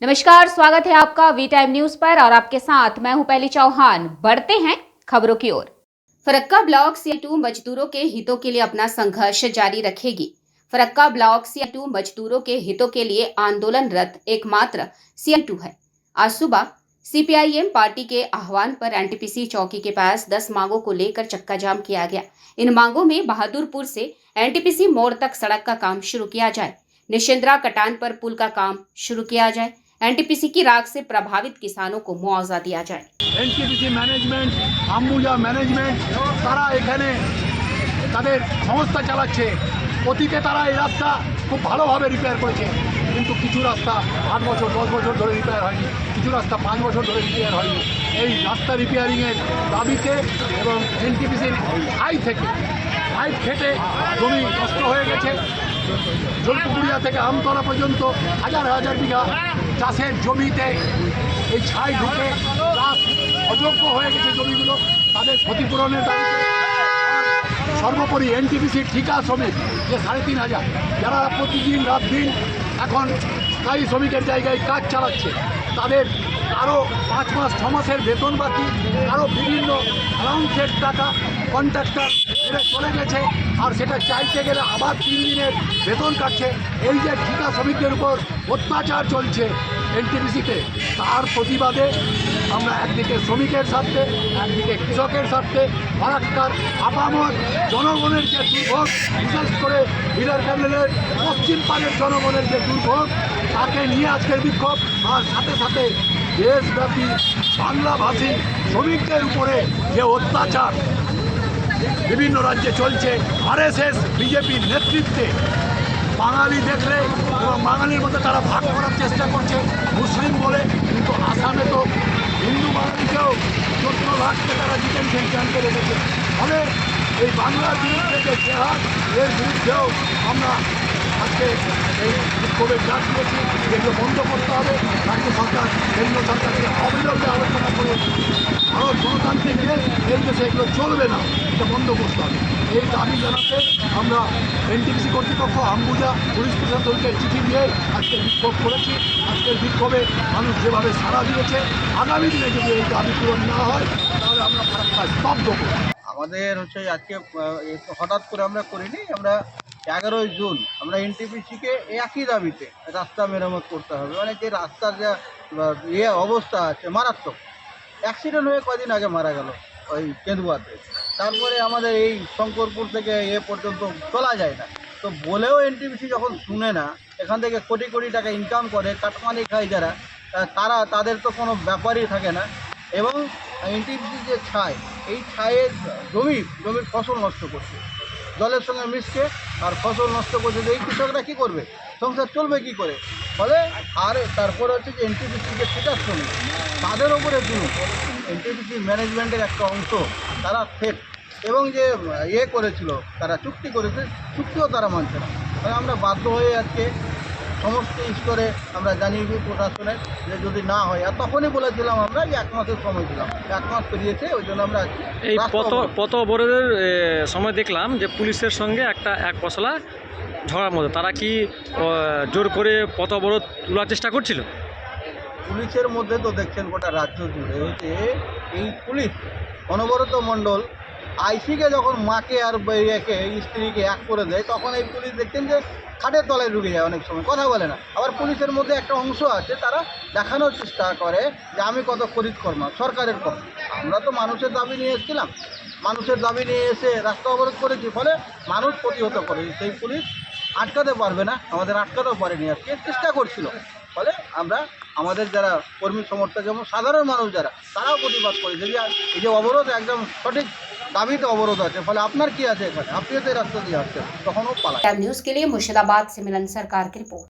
नमस्कार, स्वागत है आपका वी टाइम न्यूज पर और आपके साथ मैं हूं पहली चौहान। बढ़ते हैं खबरों की ओर। फरक्का ब्लॉक CI2 मजदूरों के हितों के लिए अपना संघर्ष जारी रखेगी। फरक्का ब्लॉक CI2 मजदूरों के हितों के लिए आंदोलनरत एकमात्र CI2 है। आज सुबह CPIM पार्टी के आह्वान पर NTPC चौकी के पास 10 मांगों को लेकर चक्का जाम किया गया। इन मांगों में बहादुरपुर से NTPC मोड़ तक सड़क का काम शुरू किया जाए, निशिंद्रा कटान पर पुल का काम शुरू किया जाए, NTPC की राख से प्रभावित किसानों को मुआवजा दिया जाए। NTPC ম্যানেজমেন্ট, আম্বুজা ম্যানেজমেন্ট তারা এখানে তাদের সংস্থা চালাচ্ছে। অতীতে তারা এই রাস্তা খুব ভালোভাবে রিপেয়ার করেছে, কিন্তু কিছু রাস্তা 8 বছর 10 বছর ধরে রিপেয়ার হয়নি, কিছু রাস্তা 5 বছর ধরে রিপেয়ার হয়নি। এই রাস্তা রিপেয়ারিংয়ের দাবিতে এবং NTPCর হাই থেকে পাইপ ফেটে জমি নষ্ট হয়ে গেছে। জলপুকুরিয়া থেকে আমতলা পর্যন্ত হাজার হাজার বিঘা চাষের জমিতে এই ছাই ঢুকে চাষ অযোগ্য হয়ে গেছে জমিগুলো, তাদের ক্ষতিপূরণের দাবিতে। সর্বোপরি NTPC ঠিকা শ্রমিক যে 3,500 যারা প্রতিদিন রাত দিন এখন স্থায়ী শ্রমিকের জায়গায় কাজ চালাচ্ছে, তাদের আরও 5 মাস 6 মাসের বেতন বাকি, আরও বিভিন্ন অ্যালাউন্সের টাকা কন্ট্রাক্টর চলে গেছে, আর সেটা চাইতে গেলে আবার 3 দিনের বেতন কাটছে। এই যে ঠিকা শ্রমিকদের উপর অত্যাচার চলছে NTPCতে, তার প্রতিবাদে আমরা একদিকে শ্রমিকের স্বার্থে, একদিকে কৃষকের স্বার্থে ফারাক্কার আপামর জনগণের যে দুর্ভোগ, বিশেষ করে বিরার ক্যান্ডেলের পশ্চিম পাড়ের জনগণের যে দুর্ভোগ, তাকে নিয়ে আজকের বিক্ষোভ। আর সাথে সাথে দেশব্যাপী বাংলাভাষী শ্রমিকদের উপরে যে অত্যাচার বিভিন্ন রাজ্যে চলছে, RSS বিজেপির নেতৃত্বে বাঙালি দেখলে এবং বাঙালির মধ্যে তারা ভাগ করার চেষ্টা করছে মুসলিম বলে, কিন্তু আসামে তো হিন্দু বাঙালিকেও 14 লাখকে তারা ডিটেনশন ক্যাম্পে রেখেছে। ফলে এই বাংলার বিরুদ্ধে যে জেহাদ, এর বিরুদ্ধেও আমরা আজকে এই বিক্ষোভের ডাক দিয়েছি। যেগুলো বন্ধ করতে হবে, রাজ্য সরকার কেন্দ্র সরকারকে অবিলম্বে আলোচনা করে ভারত গণতান্ত্রিক দেশ, এই দেশে এগুলো চলবে না, এটা বন্ধ করতে হবে। এই দাবি জানাতে আমরা NTPC কর্তৃপক্ষ আম্বুজা পুলিশ প্রশাসনকে চিঠি দিয়ে আজকে বিক্ষোভ করেছি। আজকের বিক্ষোভে মানুষ যেভাবে সাড়া দিয়েছে, আগামী দিনে যদি এই দাবি পূরণ না হয় তাহলে আমরা ফারাক্কা স্তব্ধ করব। আমাদের হচ্ছে আজকে হঠাৎ করে আমরা করিনি, আমরা 11ই জুন আমরা NTPCকে একই দাবিতে রাস্তা মেরামত করতে হবে। মানে যে রাস্তার যা অবস্থা আছে মারাত্মক। অ্যাক্সিডেন্ট হয়ে কদিন আগে মারা গেল ওই কেন্দুয়াতে। তারপরে আমাদের এই শঙ্করপুর থেকে পর্যন্ত চলা যায় না। তো বলেও NTPC যখন শুনে না, এখান থেকে কোটি কোটি টাকা ইনকাম করে কাটমানি খায় যারা, তাদের তো কোনো ব্যাপারই থাকে না। এবং NTPC যে ছাই, এই ছাইয়ের জমির ফসল নষ্ট করছে, জলের সঙ্গে মিশছে আর ফসল নষ্ট করছে। এই কৃষকরা কী করবে, সংসার চলবে কী করে? ফলে আর তারপরে হচ্ছে যে NTPC যে ঠিকা শ্রমিক, তাদের ওপরে জুলুম। NTPC ম্যানেজমেন্টের একটা অংশ তারা ফেক, এবং যে করেছিল, তারা চুক্তি করেছে, চুক্তিও তারা মানছে না। তাই আমরা বাধ্য হয়ে আজকে সমস্ত স্তরে আমরা জানিয়েছি প্রশাসনের যে যদি না হয়, আর তখনই বলেছিলাম আমরা যে 1 মাসের সময় দিলাম, 1 মাস পেরিয়েছে, ওই জন্য আমরা এই পথ অবরোধের সময় দেখলাম যে পুলিশের সঙ্গে এক পশলা ঝগড়ার মধ্যে তারা কি জোর করে পথ অবরোধ তোলার চেষ্টা করছিল। পুলিশের মধ্যে তো দেখছেন গোটা রাজ্য জুড়ে যে এই পুলিশ অনবরত মণ্ডল আইসিকে যখন মাকে আর স্ত্রীকে এক করে দেয়, তখন এই পুলিশ দেখছেন যে খাটের তলায় ঢুকে যায়, অনেক সময় কথা বলে না। আবার পুলিশের মধ্যে একটা অংশ আছে, তারা দেখানোর চেষ্টা করে যে আমি কত কর্মা সরকারের কম। আমরা তো মানুষের দাবি নিয়ে এসেছিলাম, মানুষের দাবি নিয়ে এসে রাস্তা অবরোধ করেছি, ফলে মানুষ প্রতিহত করে। সেই পুলিশ আটকাতে পারবে না, আমাদের আটকাতেও পারেনি, আজকে চেষ্টা করছিল। ফলে আমরা আমাদের যারা কর্মী সমর্থক এবং সাধারণ মানুষ যারা, তারাও প্রতিবাদ করেছে যে এই যে অবরোধ একদম সঠিক দাবিতে অবরোধ আছে। ফলে আপনার কি আছে এখানে, আপনিও তো রাস্তা দিয়ে আসছেন, তখনও পালায়। न्यूज के लिए मुर्शिदाबाद से मिलन सरकार की रिपोर्ट।